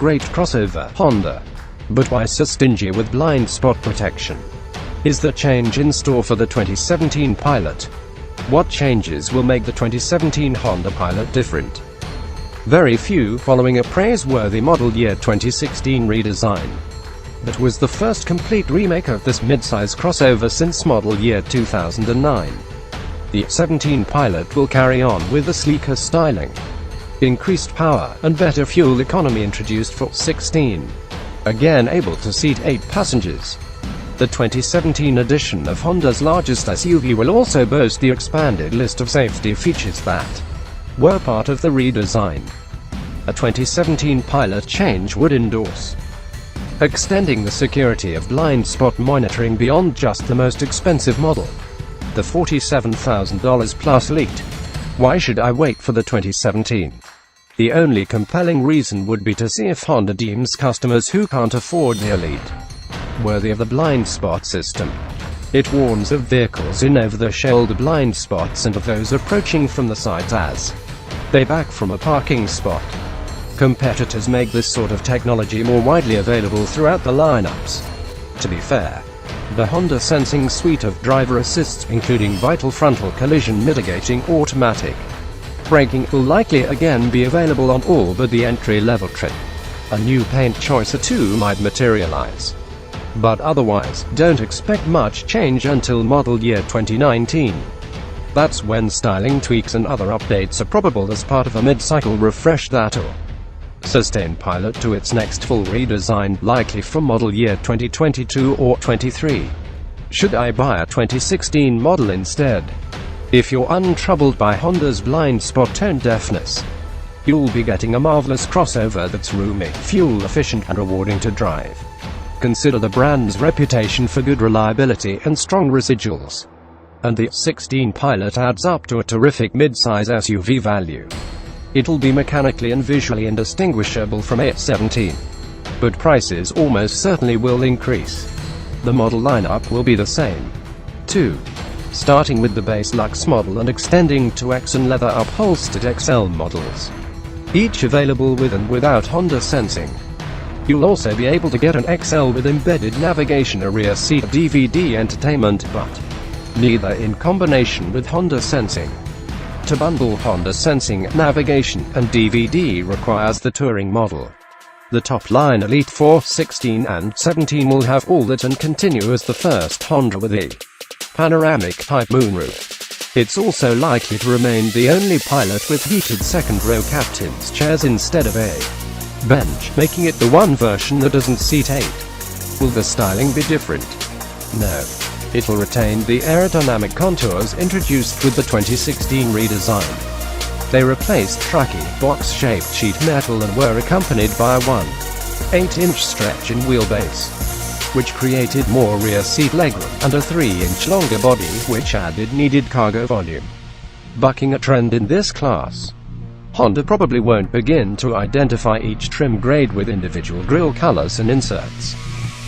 great crossover, Honda. But why so stingy with blind spot protection? Is the change in store for the 2017 Pilot? What changes will make the 2017 Honda Pilot different? Very few, following a praiseworthy model year 2016 redesign. That was the first complete remake of this midsize crossover since model year 2009. The 17 Pilot will carry on with a sleeker styling, increased power, and better fuel economy introduced for 16. Again able to seat 8 passengers. The 2017 edition of Honda's largest SUV will also boast the expanded list of safety features that were part of the redesign. A 2017 Pilot change would endorse extending the security of blind spot monitoring beyond just the most expensive model, the $47,000 plus Elite. Why should I wait for the 2017? The only compelling reason would be to see if Honda deems customers who can't afford the Elite worthy of the blind spot system. It warns of vehicles in over-the-shoulder blind spots and of those approaching from the sides as they back from a parking spot. Competitors make this sort of technology more widely available throughout the lineups. To be fair, the Honda Sensing suite of driver assists, including vital frontal collision mitigating automatic braking, will likely again be available on all but the entry-level trim. A new paint choice or two might materialize. But otherwise, don't expect much change until model year 2019. That's when styling tweaks and other updates are probable as part of a mid-cycle refresh that'll sustain Pilot to its next full redesign, likely from model year 2022 or 23. Should I buy a 2016 model instead? If you're untroubled by Honda's blind spot tone-deafness, you'll be getting a marvelous crossover that's roomy, fuel-efficient, and rewarding to drive. Consider the brand's reputation for good reliability and strong residuals. And the 16 Pilot adds up to a terrific midsize SUV value. It'll be mechanically and visually indistinguishable from a 17. But prices almost certainly will increase. The model lineup will be the same, too, starting with the base Luxe model and extending to X and leather-upholstered XL models, each available with and without Honda Sensing. You'll also be able to get an XL with embedded navigation, a rear seat, DVD entertainment, but neither in combination with Honda Sensing. To bundle Honda Sensing, navigation, and DVD requires the Touring model. The top-line Elite 4, 16, and 17 will have all that and continue as the first Honda with a panoramic-type moonroof. It's also likely to remain the only Pilot with heated second-row captain's chairs instead of a bench, making it the one version that doesn't seat 8. Will the styling be different? No. It'll retain the aerodynamic contours introduced with the 2016 redesign. They replaced trucky, box-shaped sheet metal and were accompanied by a 1.8-inch stretch in wheelbase, which created more rear seat legroom, and a 3-inch longer body, which added needed cargo volume. Bucking a trend in this class, Honda probably won't begin to identify each trim grade with individual grille colors and inserts.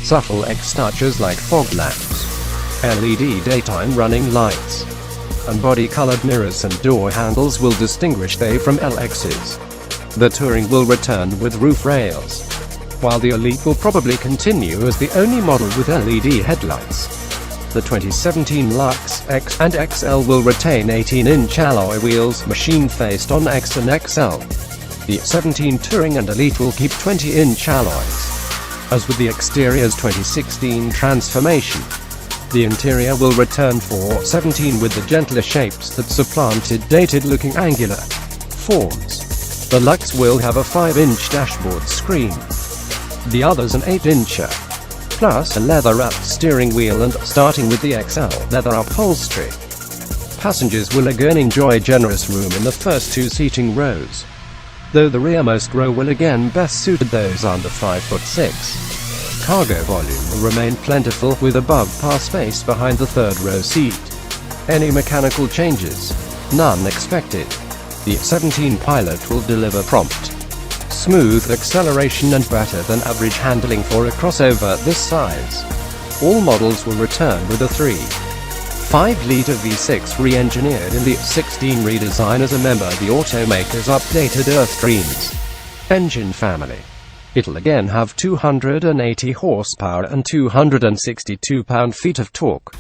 Subtle X touches like fog lamps, LED daytime running lights, and body-colored mirrors and door handles will distinguish they from LXs. The Touring will return with roof rails, while the Elite will probably continue as the only model with LED headlights. The 2017 Luxe, X, and XL will retain 18-inch alloy wheels, machine-faced on X and XL. The 17 Touring and Elite will keep 20-inch alloys. As with the exterior's 2016 transformation, the interior will return for 17 with the gentler shapes that supplanted dated-looking angular forms. The Luxe will have a 5-inch dashboard screen, the others an 8-incher, plus a leather-wrapped steering wheel, and, starting with the XL, leather upholstery. Passengers will again enjoy generous room in the first 2 seating rows, though the rearmost row will again best suit those under 5'6". Cargo volume will remain plentiful, with above-par space behind the third-row seat. Any mechanical changes? None expected. The 17 Pilot will deliver prompt, smooth acceleration and better than average handling for a crossover this size. All models will return with a 3.5-liter V6 re-engineered in the 16 redesign as a member of the automaker's updated Earth Dreams engine family. It'll again have 280 horsepower and 262 pound-feet of torque.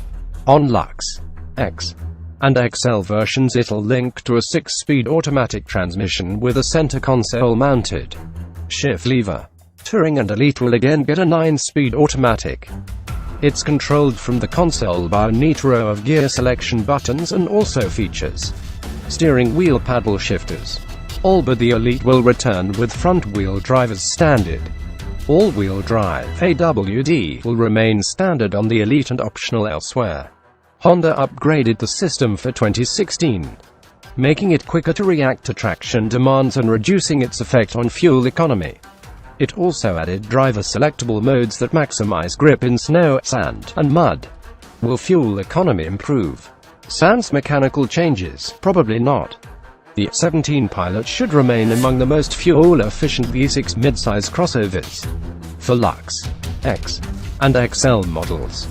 On Lux, X, and XL versions it'll link to a 6-speed automatic transmission with a center console-mounted shift lever. Touring and Elite will again get a 9-speed automatic. It's controlled from the console by a neat row of gear selection buttons and also features steering wheel paddle shifters. All but the Elite will return with front-wheel drive as standard. All-wheel drive (AWD) will remain standard on the Elite and optional elsewhere. Honda upgraded the system for 2016, making it quicker to react to traction demands and reducing its effect on fuel economy. It also added driver-selectable modes that maximize grip in snow, sand, and mud. Will fuel economy improve? Sans mechanical changes? Probably not. The 17 Pilot should remain among the most fuel-efficient V6 midsize crossovers. For Lux, X, and XL models,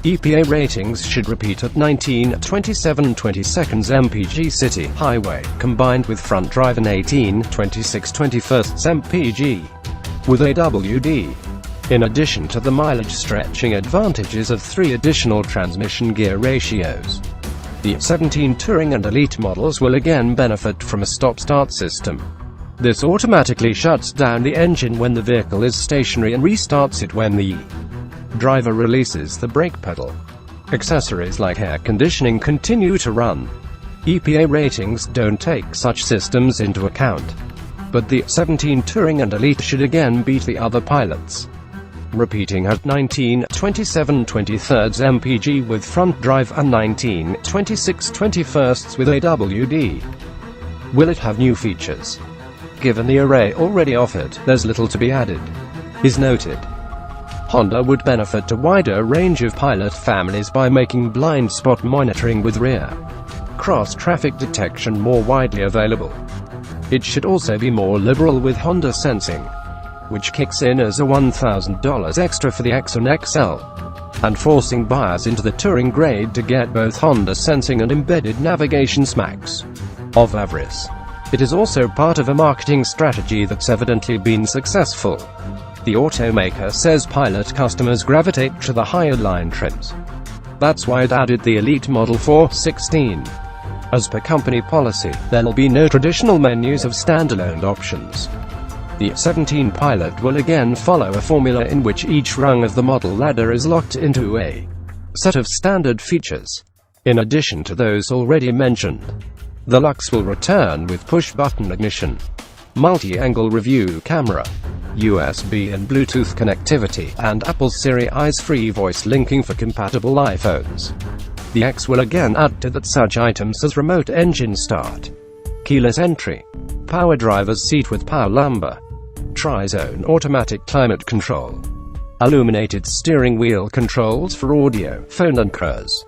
EPA ratings should repeat at 19, 27, 22 mpg city, highway, combined with front drive and 18, 26, 21 mpg with AWD. In addition to the mileage-stretching advantages of 3 additional transmission gear ratios, the 17 Touring and Elite models will again benefit from a stop-start system. This automatically shuts down the engine when the vehicle is stationary and restarts it when the driver releases the brake pedal. Accessories like air conditioning continue to run. EPA ratings don't take such systems into account, but the 17 Touring and Elite should again beat the other pilots, repeating at 19, 27, 23 mpg with front drive and 19, 26, 21 with AWD. Will it have new features? Given the array already offered, there's little to be added, is noted. Honda would benefit a wider range of Pilot families by making blind spot monitoring with rear cross-traffic detection more widely available. It should also be more liberal with Honda Sensing, which kicks in as a $1,000 extra for the X and XL, and forcing buyers into the Touring grade to get both Honda Sensing and embedded navigation smacks of avarice. It is also part of a marketing strategy that's evidently been successful. The automaker says Pilot customers gravitate to the higher line trims. That's why it added the Elite Model 416. As per company policy, there'll be no traditional menus of standalone options. The 17 Pilot will again follow a formula in which each rung of the model ladder is locked into a set of standard features, in addition to those already mentioned. The Lux will return with push-button ignition, multi-angle review camera, USB and Bluetooth connectivity, and Apple's Siri eyes-free voice linking for compatible iPhones. The X will again add to that such items as remote engine start, keyless entry, power driver's seat with power lumbar, tri-zone automatic climate control, illuminated steering wheel controls for audio, phone and cruise,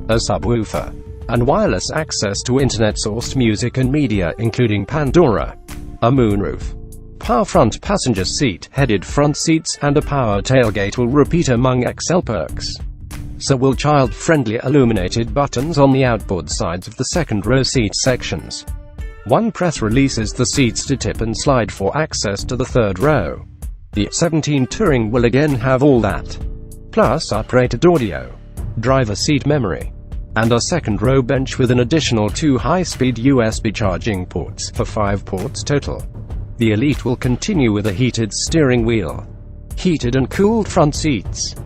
a subwoofer, and wireless access to internet-sourced music and media including Pandora, a moonroof, power front passenger seat, headed front seats, and a power tailgate will repeat among XL perks. So will child-friendly illuminated buttons on the outboard sides of the second-row seat sections. One press releases the seats to tip and slide for access to the third row. The 17 Touring will again have all that, plus uprated audio, driver seat memory, and a second-row bench with an additional 2 high-speed USB charging ports for 5 ports total. The Elite will continue with a heated steering wheel, heated and cooled front seats,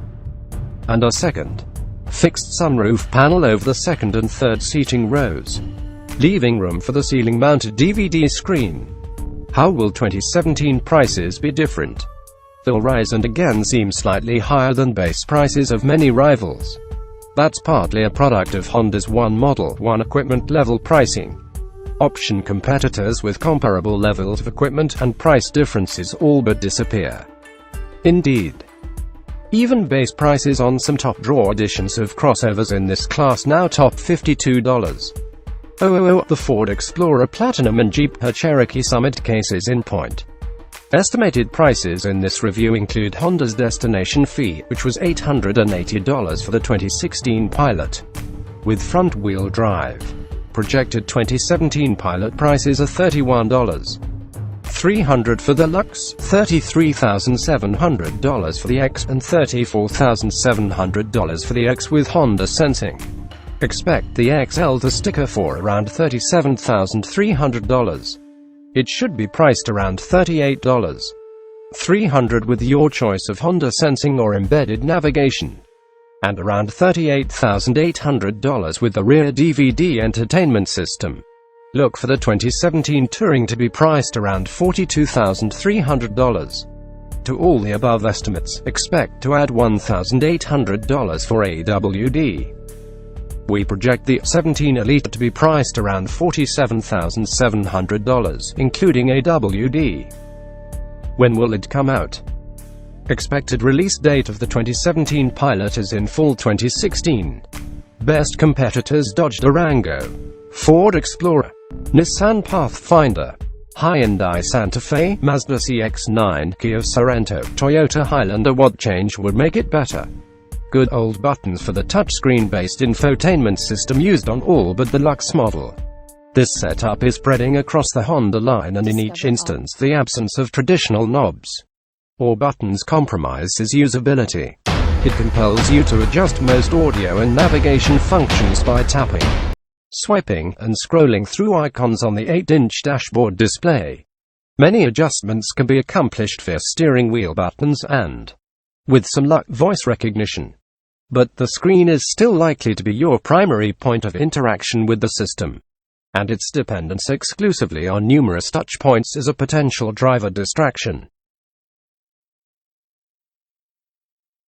and a second fixed sunroof panel over the second and third seating rows, leaving room for the ceiling-mounted DVD screen. How will 2017 prices be different? They'll rise and again seem slightly higher than base prices of many rivals. That's partly a product of Honda's one model, one equipment level pricing. Option competitors with comparable levels of equipment and price differences all but disappear. Indeed, even base prices on some top-drawer editions of crossovers in this class now top $52. The Ford Explorer Platinum and Jeep Cherokee Summit cases in point. Estimated prices in this review include Honda's destination fee, which was $880 for the 2016 Pilot, with front-wheel drive. Projected 2017 Pilot prices are $31. $300 for the Lux, $33,700 for the X, and $34,700 for the X with Honda Sensing. Expect the XL to sticker for around $37,300. It should be priced around $38. $300 with your choice of Honda Sensing or embedded navigation. And around $38,800 with the rear DVD entertainment system. Look for the 2017 Touring to be priced around $42,300. To all the above estimates, expect to add $1,800 for AWD. We project the 17 Elite to be priced around $47,700, including AWD. When will it come out? Expected release date of the 2017 Pilot is in fall 2016. Best competitors: Dodge Durango, Ford Explorer, Nissan Pathfinder, Hyundai Santa Fe, Mazda CX-9, Kia Sorento, Toyota Highlander. What change would make it better? Good old buttons for the touchscreen-based infotainment system used on all but the Lux model. This setup is spreading across the Honda line, and in each instance the absence of traditional knobs or buttons compromises usability. It compels you to adjust most audio and navigation functions by tapping, swiping, and scrolling through icons on the 8-inch dashboard display. Many adjustments can be accomplished via steering wheel buttons and with some luck, voice recognition. But the screen is still likely to be your primary point of interaction with the system, and its dependence exclusively on numerous touch points is a potential driver distraction.